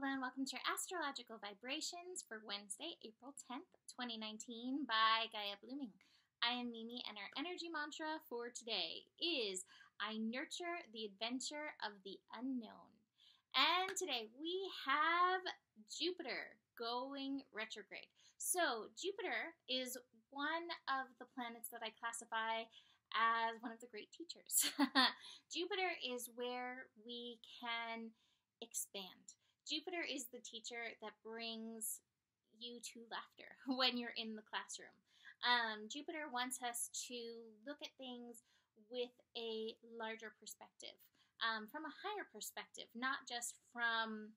Hello and welcome to your astrological vibrations for Wednesday, April 10th, 2019 by Gaia Blooming. I am Mimi and our energy mantra for today is I nurture the adventure of the unknown. And today we have Jupiter going retrograde. So Jupiter is one of the planets that I classify as one of the great teachers. Jupiter is where we can expand. Jupiter is the teacher that brings you to laughter when you're in the classroom. Jupiter wants us to look at things with a larger perspective, from a higher perspective, not just from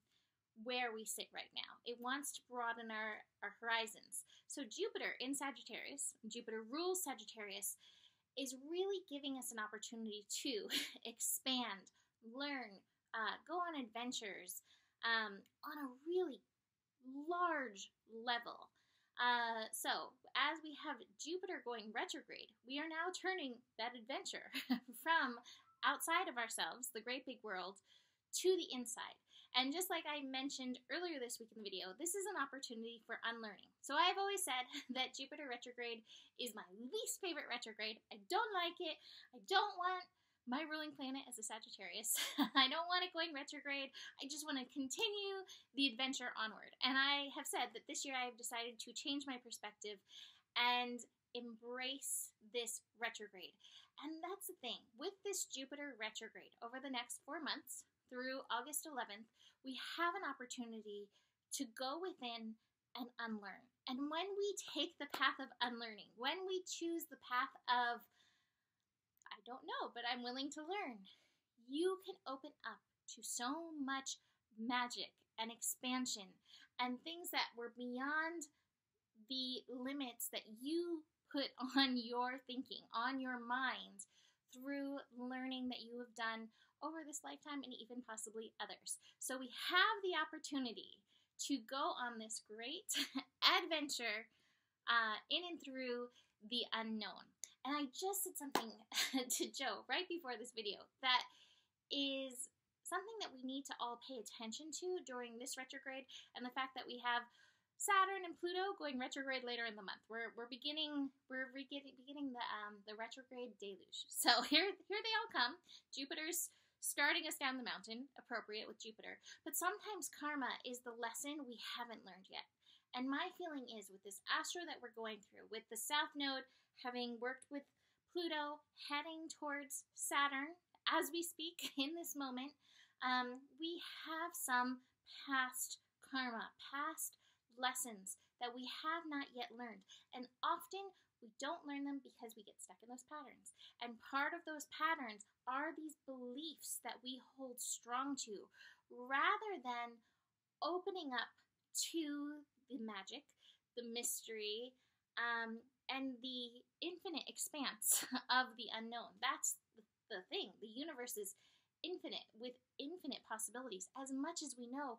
where we sit right now. It wants to broaden our horizons. So Jupiter in Sagittarius, Jupiter rules Sagittarius, is really giving us an opportunity to expand, learn, go on adventures, on a really large level. So as we have Jupiter going retrograde, we are now turning that adventure from outside of ourselves, the great big world, to the inside. And just like I mentioned earlier this week in the video, this is an opportunity for unlearning. So I've always said that Jupiter retrograde is my least favorite retrograde. I don't like it. I don't want my ruling planet as a Sagittarius. I don't want it going retrograde. I just want to continue the adventure onward. And I have said that this year I have decided to change my perspective and embrace this retrograde. And that's the thing. With this Jupiter retrograde over the next 4 months through August 11th, we have an opportunity to go within and unlearn. And when we take the path of unlearning, when we choose the path of I don't know, but I'm willing to learn, you can open up to so much magic and expansion and things that were beyond the limits that you put on your thinking, on your mind, through learning that you have done over this lifetime and even possibly others. So we have the opportunity to go on this great adventure in and through the unknown. And I just said something to Joe right before this video that is something that we need to all pay attention to during this retrograde, and the fact that we have Saturn and Pluto going retrograde later in the month. We're beginning the retrograde deluge. So here they all come. Jupiter's starting us down the mountain, appropriate with Jupiter. But sometimes karma is the lesson we haven't learned yet. And my feeling is with this astro that we're going through, with the South Node having worked with Pluto, heading towards Saturn as we speak in this moment, we have some past karma, past lessons that we have not yet learned. And often we don't learn them because we get stuck in those patterns. And part of those patterns are these beliefs that we hold strong to, rather than opening up to the magic, the mystery, and the infinite expanse of the unknown. That's the thing. The universe is infinite, with infinite possibilities. As much as we know,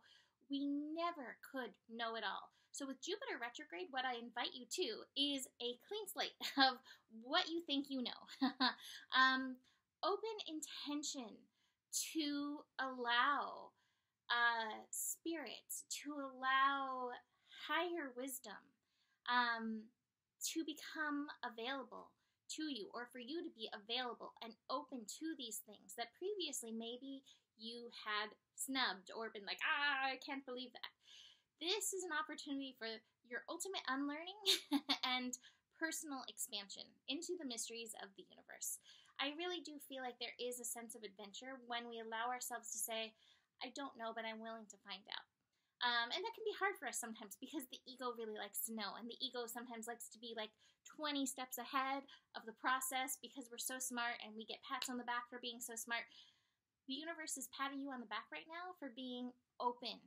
we never could know it all. So with Jupiter retrograde, what I invite you to is a clean slate of what you think you know. Open intention to allow spirits, to allow higher wisdom to become available to you, or for you to be available and open to these things that previously maybe you had snubbed or been like, I can't believe that. This is an opportunity for your ultimate unlearning and personal expansion into the mysteries of the universe. I really do feel like there is a sense of adventure when we allow ourselves to say, I don't know, but I'm willing to find out. And that can be hard for us sometimes because the ego really likes to know, and the ego sometimes likes to be like 20 steps ahead of the process because we're so smart and we get pats on the back for being so smart. The universe is patting you on the back right now for being open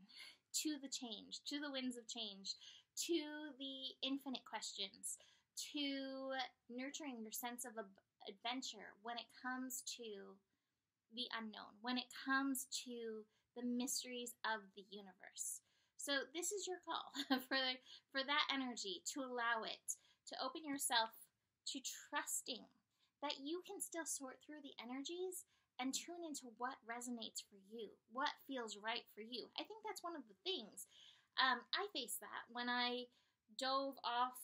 to the change, to the winds of change, to the infinite questions, to nurturing your sense of adventure when it comes to the unknown, when it comes to the mysteries of the universe. So this is your call for that energy, to allow it, to open yourself to trusting that you can still sort through the energies and tune into what resonates for you, what feels right for you. I think that's one of the things. I faced that when I dove off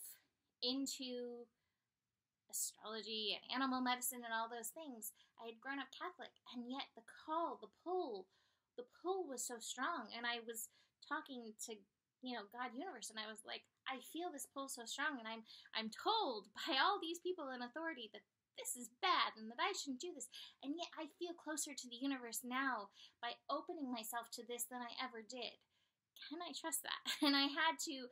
into astrology and animal medicine and all those things. I had grown up Catholic, and yet the pull was so strong. And I was talking to, God, universe, and I was like, I feel this pull so strong, and I'm told by all these people in authority that this is bad and that I shouldn't do this. And yet I feel closer to the universe now by opening myself to this than I ever did. Can I trust that? And I had to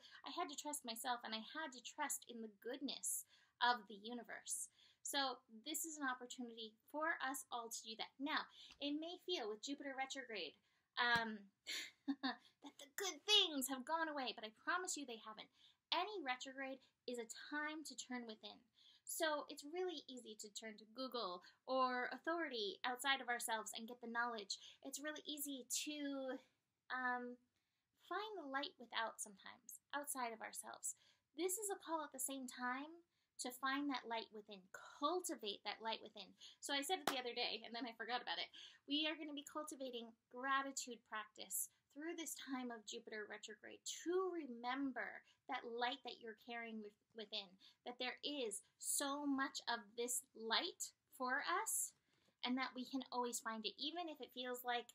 trust myself, and I had to trust in the goodness of the universe. So this is an opportunity for us all to do that. Now, it may feel with Jupiter retrograde that the good things have gone away, but I promise you they haven't. Any retrograde is a time to turn within. So it's really easy to turn to Google or authority outside of ourselves and get the knowledge. It's really easy to find the light sometimes, outside of ourselves. This is a call at the same time to find that light within, cultivate that light within. So I said it the other day, and then I forgot about it. We are going to be cultivating gratitude practice through this time of Jupiter retrograde to remember that light that you're carrying within, that there is so much of this light for us, and that we can always find it, even if it feels like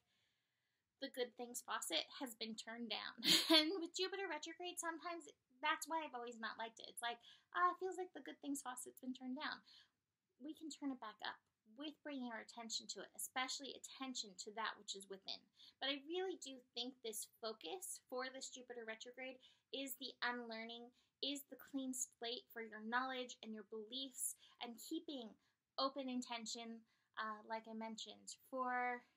the good things faucet has been turned down. And with Jupiter retrograde, sometimes that's why I've always not liked it. It's like, it feels like the good things faucet's been turned down. We can turn it back up with bringing our attention to it, especially attention to that which is within. But I really do think this focus for this Jupiter retrograde is the unlearning, is the clean slate for your knowledge and your beliefs, and keeping open intention, like I mentioned, for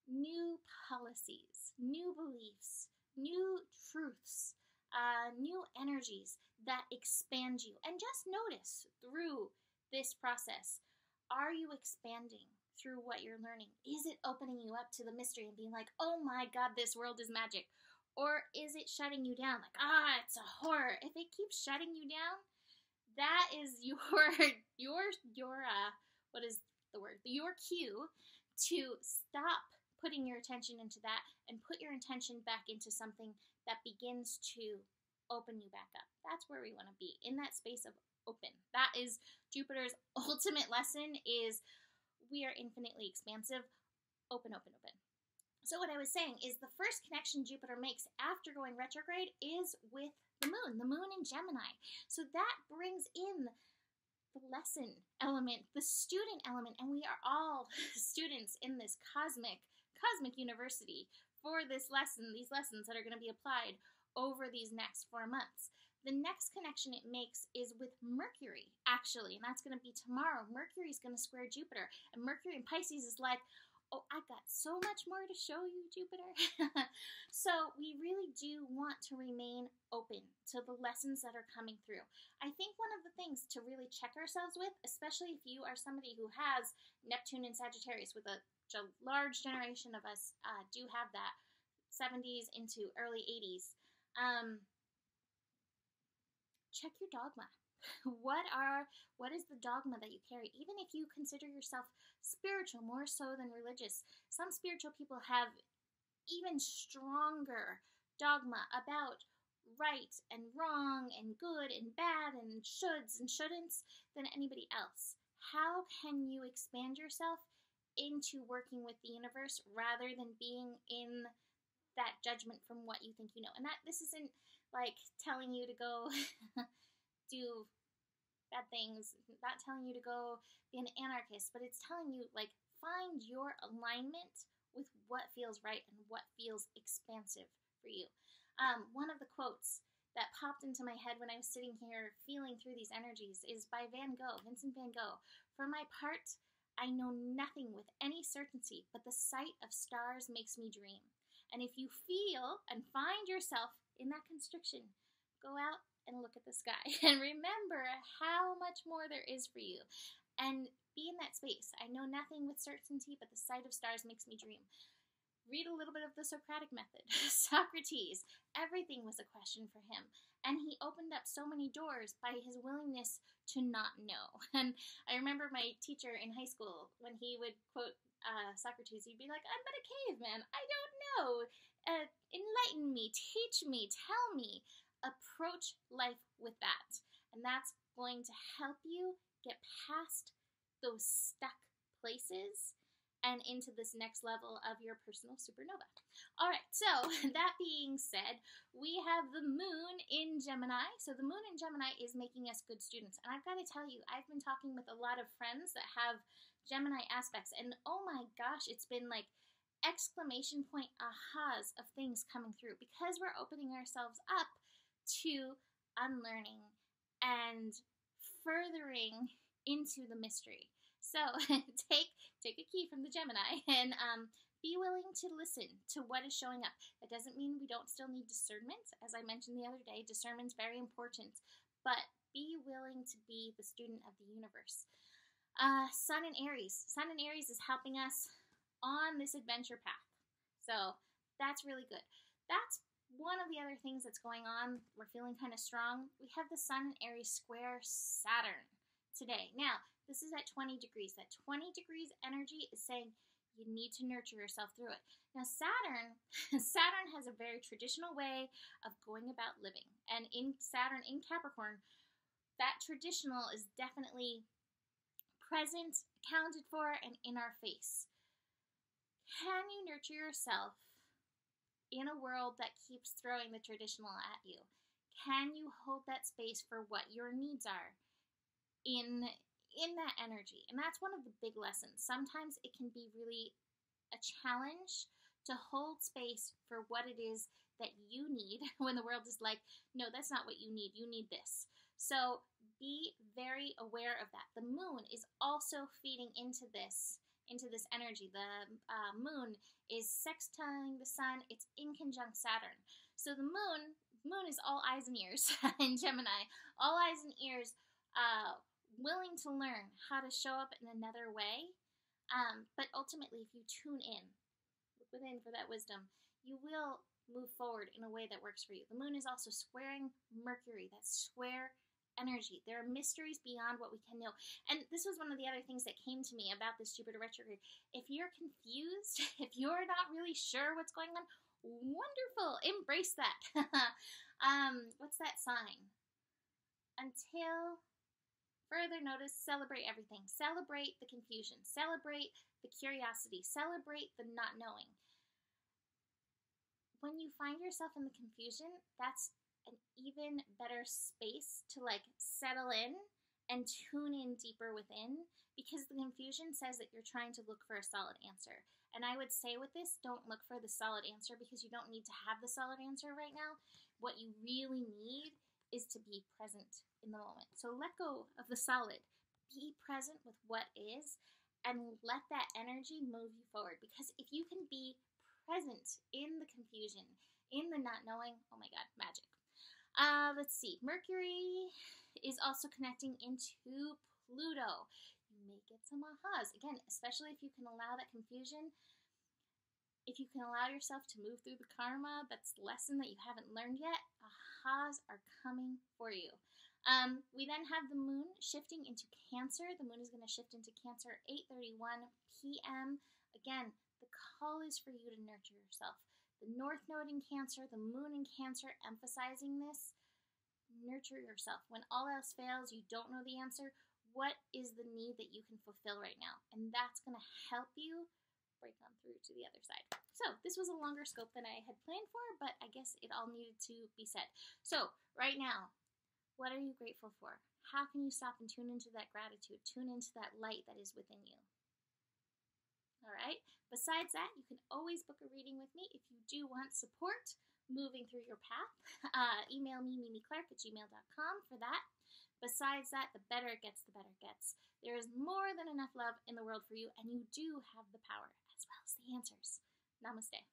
new policies, new beliefs, new truths, new energies that expand you. And just notice through this process, are you expanding through what you're learning? Is it opening you up to the mystery and being like, oh my God, this world is magic? Or is it shutting you down? Like, it's a horror. If it keeps shutting you down, that is your what is the word? Your cue to stop putting your attention into that and put your intention back into something that begins to open you back up. That's where we want to be, in that space of open. That is Jupiter's ultimate lesson, is we are infinitely expansive. Open, open, open. So what I was saying is the first connection Jupiter makes after going retrograde is with the moon in Gemini. So that brings in the lesson element, the student element, and we are all students in this cosmic university for this lesson, these lessons that are going to be applied over these next 4 months. The next connection it makes is with Mercury, actually, and that's going to be tomorrow. Mercury is going to square Jupiter, and Mercury in Pisces is like, oh, I got so much more to show you, Jupiter. So we really do want to remain open to the lessons that are coming through. I think one of the things to really check ourselves with, especially if you are somebody who has Neptune in Sagittarius, with a large generation of us do have that, 70s into early 80s, check your dogma. What is the dogma that you carry? Even if you consider yourself spiritual more so than religious, some spiritual people have even stronger dogma about right and wrong and good and bad and shoulds and shouldn'ts than anybody else. How can you expand yourself into working with the universe rather than being in that judgment from what you think you know? And that this isn't like telling you to go do bad things, not telling you to go be an anarchist, but it's telling you, like, find your alignment with what feels right and what feels expansive for you. One of the quotes that popped into my head when I was sitting here feeling through these energies is by Vincent van Gogh. For my part, I know nothing with any certainty, but the sight of stars makes me dream. And if you feel and find yourself in that constriction, go out and look at the sky and remember how much more there is for you, and be in that space. I know nothing with certainty, but the sight of stars makes me dream. Read a little bit of the Socratic method. Socrates, everything was a question for him. And he opened up so many doors by his willingness to not know. And I remember my teacher in high school, when he would quote Socrates, he'd be like, I'm but a caveman. I don't know. Enlighten me, teach me, tell me. Approach life with that. And that's going to help you get past those stuck places and into this next level of your personal supernova. All right, so that being said, we have the moon in Gemini. So the moon in Gemini is making us good students. And I've got to tell you, I've been talking with a lot of friends that have Gemini aspects. And oh my gosh, it's been like exclamation point ahas of things coming through because we're opening ourselves up to unlearning and furthering into the mystery. So take a key from the Gemini and be willing to listen to what is showing up. That doesn't mean we don't still need discernment. As I mentioned the other day, discernment's very important, but be willing to be the student of the universe. Sun in Aries. Sun in Aries is helping us on this adventure path. So that's really good. That's one of the other things that's going on. We're feeling kind of strong. We have the Sun in Aries square Saturn today. Now, this is at 20 degrees. That 20 degrees energy is saying you need to nurture yourself through it. Now, Saturn has a very traditional way of going about living. And in Saturn in Capricorn, that traditional is definitely present, accounted for, and in our face. Can you nurture yourself in a world that keeps throwing the traditional at you? Can you hold that space for what your needs are in that energy? And that's one of the big lessons. Sometimes it can be really a challenge to hold space for what it is that you need when the world is like, no, that's not what you need. You need this. So be very aware of that. The moon is also feeding into this energy. The moon is sextiling the sun. It's in conjunct Saturn. So the moon is all eyes and ears in Gemini. All eyes and ears, willing to learn how to show up in another way. But ultimately, if you tune in, look within for that wisdom, you will move forward in a way that works for you. The moon is also squaring Mercury, that square energy. There are mysteries beyond what we can know. And this was one of the other things that came to me about this Jupiter retrograde. If you're confused, if you're not really sure what's going on, wonderful, embrace that. What's that sign? Until further notice, celebrate everything. Celebrate the confusion. Celebrate the curiosity. Celebrate the not knowing. When you find yourself in the confusion, that's an even better space to like settle in and tune in deeper within, because the confusion says that you're trying to look for a solid answer. And I would say with this, don't look for the solid answer, because you don't need to have the solid answer right now. What you really need is to be present in the moment. So let go of the solid. Be present with what is and let that energy move you forward. Because if you can be present in the confusion, in the not knowing, oh my God, magic. Let's see. Mercury is also connecting into Pluto. You may get some ahas. Again, especially if you can allow that confusion, if you can allow yourself to move through the karma, that's lesson that you haven't learned yet, ahas are coming for you. We then have the moon shifting into Cancer. The moon is going to shift into Cancer 8:31 p.m. Again, the call is for you to nurture yourself. The North Node in Cancer, the moon in Cancer, emphasizing this. Nurture yourself. When all else fails, you don't know the answer. What is the need that you can fulfill right now? And that's going to help you break on through to the other side. So this was a longer scope than I had planned for, but I guess it all needed to be said. So right now, what are you grateful for? How can you stop and tune into that gratitude? Tune into that light that is within you. All right. Besides that, you can always book a reading with me if you do want support moving through your path. Email me, mimiclark@gmail.com for that. Besides that, the better it gets, the better it gets. There is more than enough love in the world for you, and you do have the power as well as the answers. Namaste.